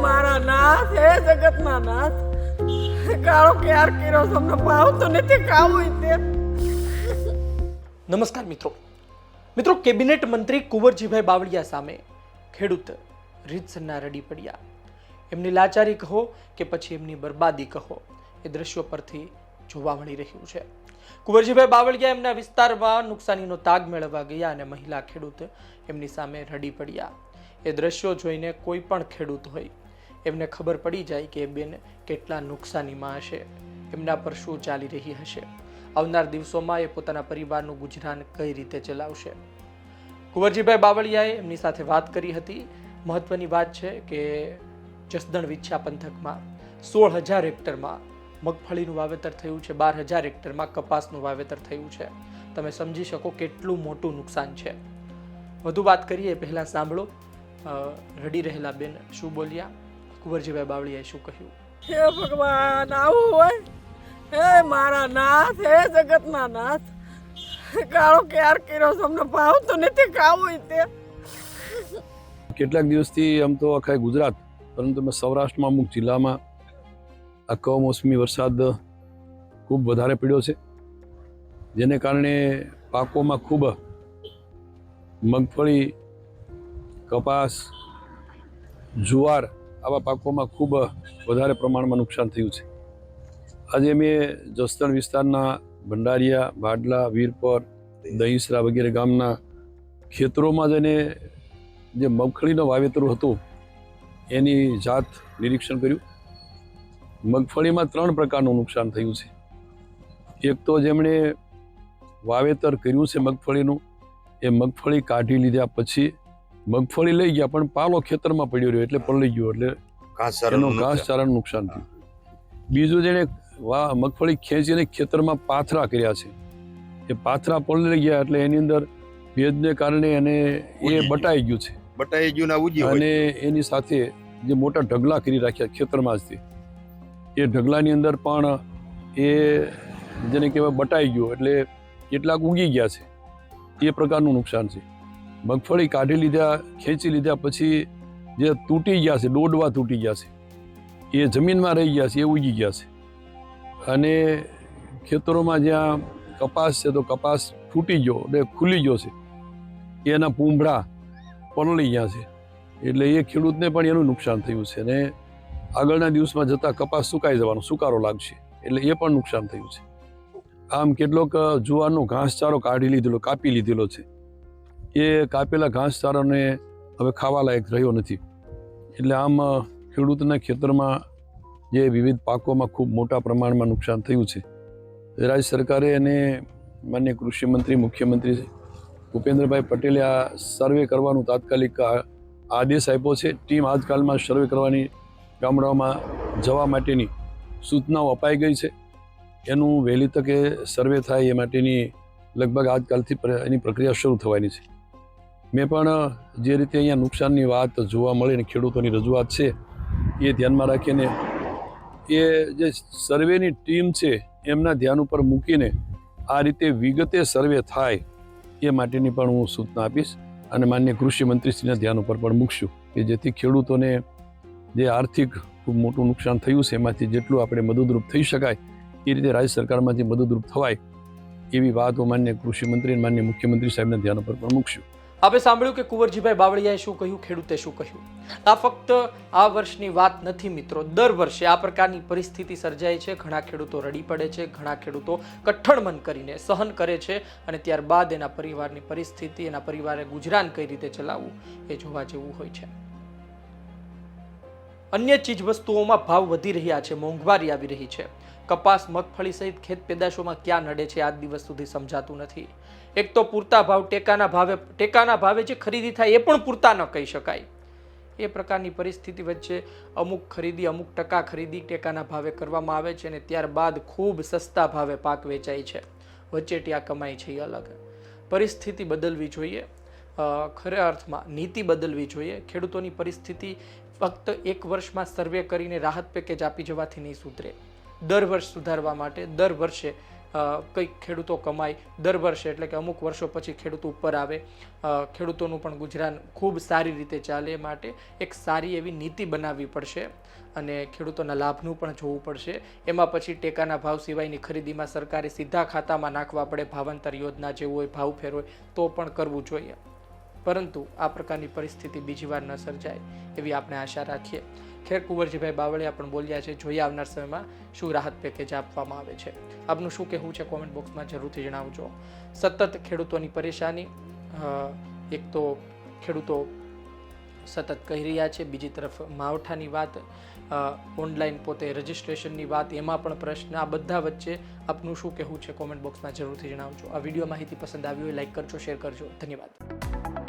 મારા નાથ, હે જગતના નાથ, કાળો ક્યાર કર્યો તમને ભાવતો નથી ખાવું તે. નમસ્કાર મિત્રો, કેબિનેટ મંત્રી કુંવરજીભાઈ બાવળિયા સામે ખેડૂત રીતસરના રડી પડ્યા. એમની લાચારી કહો કે પછી એમની બરબાદી કહો, એ દ્રશ્યો પરથી જોવા મળી રહ્યું છે. કુંવરજીભાઈ બાવળિયા એમના વિસ્તારમાં નુકસાનીનો તાગ મેળવવા ગયા અને મહિલા ખેડૂત એમની સામે રડી પડ્યા. એ દ્રશ્યો જોઈને કોઈ પણ ખેડૂત હોય એમને ખબર પડી જાય કે એ બેન કેટલા નુકસાનીમાં હશે, એમના પર શું ચાલી રહી હશે, આવનાર દિવસોમાં એ પોતાના પરિવારનું ગુજરાન કઈ રીતે ચલાવશે. કુંવરજીભાઈ બાવળિયાએ એમની સાથે વાત કરી હતી. મહત્વની વાત છે કે જસદણ વિછા પંથકમાં 16,000 હેક્ટરમાં મગફળીનું વાવેતર થયું છે, 12,000 હેક્ટરમાં કપાસનું વાવેતર થયું છે. તમે સમજી શકો કેટલું મોટું નુકસાન છે. વધુ વાત કરીએ પહેલા સાંભળો રડી રહેલા બેન શું બોલ્યા, કુંવરજીભાઈ બાવળિયાએ શું કહ્યું. હે ભગવાન, આવું હોય? હે મારા નાથ, હે જગતના નાથ, કાળો ક્યાર કર્યો તમને ભાવતો નથી ખાવું તે. કેટલાક દિવસથી આમ તો આખા ગુજરાત, પરંતુ મેં સૌરાષ્ટ્રમાં અમુક જિલ્લામાં આ કમોસમી વરસાદ ખૂબ વધારે પડ્યો છે, જેને કારણે પાકોમાં ખૂબ મગફળી, કપાસ, જુવાર આવા પાકોમાં ખૂબ વધારે પ્રમાણમાં નુકસાન થયું છે. આજે મેં જસદણ વિસ્તારના ભંડારિયા, ભાડલા, વીરપર, દહીસરા વગેરે ગામના ખેતરોમાં જઈને જે મગફળીનું વાવેતર હતું એની જાત નિરીક્ષણ કર્યું. મગફળીમાં 3 પ્રકારનું નુકસાન થયું છે. એક તો જેમણે વાવેતર કર્યું છે મગફળીનું, એ મગફળી કાઢી લીધા પછી મગફળી લઈ ગયા પણ પાલો ખેતરમાં પડ્યો રહ્યો એટલે પલળી ગયો, એટલે એનું ઘાસચારાનું નુકસાન થયું. બીજું જેણે મગફળી ખેંચીને ખેતરમાં પાથરા કર્યા છે, એ પાથરા પલળી ગયા એટલે એની અંદર ભેજને કારણે એને એ બટાઈ ગયું છે અને એની સાથે જે મોટા ઢગલા કરી રાખ્યા ખેતરમાં જ, એ ઢગલાની અંદર પણ એ જેને કહેવાય બટાઈ ગયો એટલે કેટલાક ઉગી ગયા છે. એ પ્રકારનું નુકસાન છે. મગફળી કાઢી લીધા, ખેંચી લીધા પછી જે તૂટી ગયા છે, ડોડવા તૂટી ગયા છે, એ જમીનમાં રહી ગયા છે, એ ઉગી ગયા છે. અને ખેતરોમાં જ્યાં કપાસ છે તો કપાસ ફૂટી ગયો એટલે ખુલી ગયો છે, એના પૂંભળા પલળી ગયા છે, એટલે એ ખેડૂતને પણ એનું નુકસાન થયું છે. અને આગળના દિવસમાં જતાં કપાસ સુકાઈ જવાનો, સુકારો લાગશે, એટલે એ પણ નુકસાન થયું છે. આમ કેટલોક જુવારનો ઘાસચારો કાઢી લીધેલો, કાપી લીધેલો છે, એ કાપેલા ઘાસચારાને હવે ખાવા લાયક રહ્યો નથી. એટલે આમ ખેડૂતના ખેતરમાં જે વિવિધ પાકોમાં ખૂબ મોટા પ્રમાણમાં નુકસાન થયું છે. રાજ્ય સરકારે અને માનનીય કૃષિ મંત્રી, મુખ્યમંત્રી ભૂપેન્દ્રભાઈ પટેલે આ સર્વે કરવાનું તાત્કાલિક આદેશ આપ્યો છે. ટીમ આજકાલમાં સર્વે કરવાની, ગામડાઓમાં જવા માટેની સૂચનાઓ અપાઈ ગઈ છે. એનું વહેલી તકે સર્વે થાય એ માટેની લગભગ આજકાલથી એની પ્રક્રિયા શરૂ થવાની છે. મેં પણ જે રીતે અહીંયા નુકસાનની વાત જોવા મળી અને ખેડૂતોની રજૂઆત છે એ ધ્યાનમાં રાખીને એ જે સર્વેની ટીમ છે એમના ધ્યાન ઉપર મૂકીને આ રીતે વિગતે સર્વે થાય એ માટેની પણ હું સૂચના આપીશ અને માનનીય કૃષિ મંત્રીશ્રીના ધ્યાન ઉપર પણ મૂકશું કે જેથી ખેડૂતોને જે આર્થિક ખૂબ મોટું નુકસાન થયું છે એમાંથી જેટલું આપણે મદદરૂપ થઈ શકાય એ રીતે રાજ્ય સરકારમાંથી મદદરૂપ થવાય એવી વાતો માનનીય કૃષિ મંત્રી અને માનનીય મુખ્યમંત્રી સાહેબના ધ્યાન ઉપર પણ મૂકશું. આપણે સાંભળ્યું કે કુંવરજીભાઈ બાવળિયાએ શું કહ્યું, ખેડૂતે શું કહ્યું. આ ફક્ત આ વર્ષની વાત નથી મિત્રો, દર વર્ષે આ પ્રકારની પરિસ્થિતિ સર્જાય છે. ઘણા ખેડૂતો રડી પડે છે, ઘણા ખેડૂતો કઠણ મન કરીને સહન કરે છે અને ત્યારબાદ એના પરિવારની પરિસ્થિતિ, એના પરિવારે ગુજરાન કઈ રીતે ચલાવવું એ જોવા જેવું હોય છે. અન્ય ચીજ વસ્તુઓમાં ભાવ વધી રહ્યા છે, મોંઘવારી આવી રહી છે. કપાસ, મગફળી સહિત ખેત પેદાશોમાં ક્યાં નડે છે આજ દિવસ સુધી સમજાતું નથી. એક તો પૂરતા ભાવ, ટેકાના ભાવે જે ખરીદી થાય એ પણ પૂરતા ન કહી શકાય. એ પ્રકારની પરિસ્થિતિ વચ્ચે અમુક ખરીદી, અમુક ટકા ખરીદી ટેકાના ભાવે કરવામાં આવે છે અને ત્યારબાદ ખૂબ સસ્તા ભાવે પાક વેચાય છે. વચેટિયા કમાય છે, એ અલગ. પરિસ્થિતિ બદલવી જોઈએ, ખરા અર્થમાં નીતિ બદલવી જોઈએ. ખેડૂતોની પરિસ્થિતિ ફક્ત 1 વર્ષમાં સર્વે કરીને રાહત પેકેજ આપી જવાથી નહીં સુધરે. દર વર્ષ સુધારવા માટે દર વર્ષે કંઈક ખેડૂતો કમાય દર વર્ષે, એટલે કે અમુક વર્ષો પછી ખેડૂત ઉપર આવે, ખેડૂતોનું પણ ગુજરાન ખૂબ સારી રીતે ચાલે, એ માટે એક સારી એવી નીતિ બનાવવી પડશે અને ખેડૂતોના લાભનું પણ જોવું પડશે. એમાં પછી ટેકાના ભાવ સિવાયની ખરીદીમાં સરકારે સીધા ખાતામાં નાખવા પડે, ભાવાંતર યોજના જેવું હોય, ભાવ ફેર હોય તો પણ કરવું જોઈએ. પરંતુ આ પ્રકારની પરિસ્થિતિ બીજી વાર ન સર્જાય એવી આપણે આશા રાખીએ. ખેર કુંવરજીભાઈ બાવળિયા પણ બોલ્યા છે, જોઈએ આવનાર સમયમાં શું રાહત પેકેજ આપવામાં આવે છે. આપનું શું કહેવું છે કોમેન્ટ બોક્સમાં જરૂરથી જણાવજો. સતત ખેડૂતોની પરેશાની, એક તો ખેડૂતો સતત કહી રહ્યા છે, બીજી તરફ માવઠાની વાત, ઓનલાઈન પોતે રજિસ્ટ્રેશનની વાત, એમાં પણ પ્રશ્ન. આ બધા વચ્ચે આપનું શું કહેવું છે કોમેન્ટ બોક્સમાં જરૂરથી જણાવજો. આ વિડીયો માહિતી પસંદ આવી હોય લાઈક કરજો, શેર કરજો. ધન્યવાદ.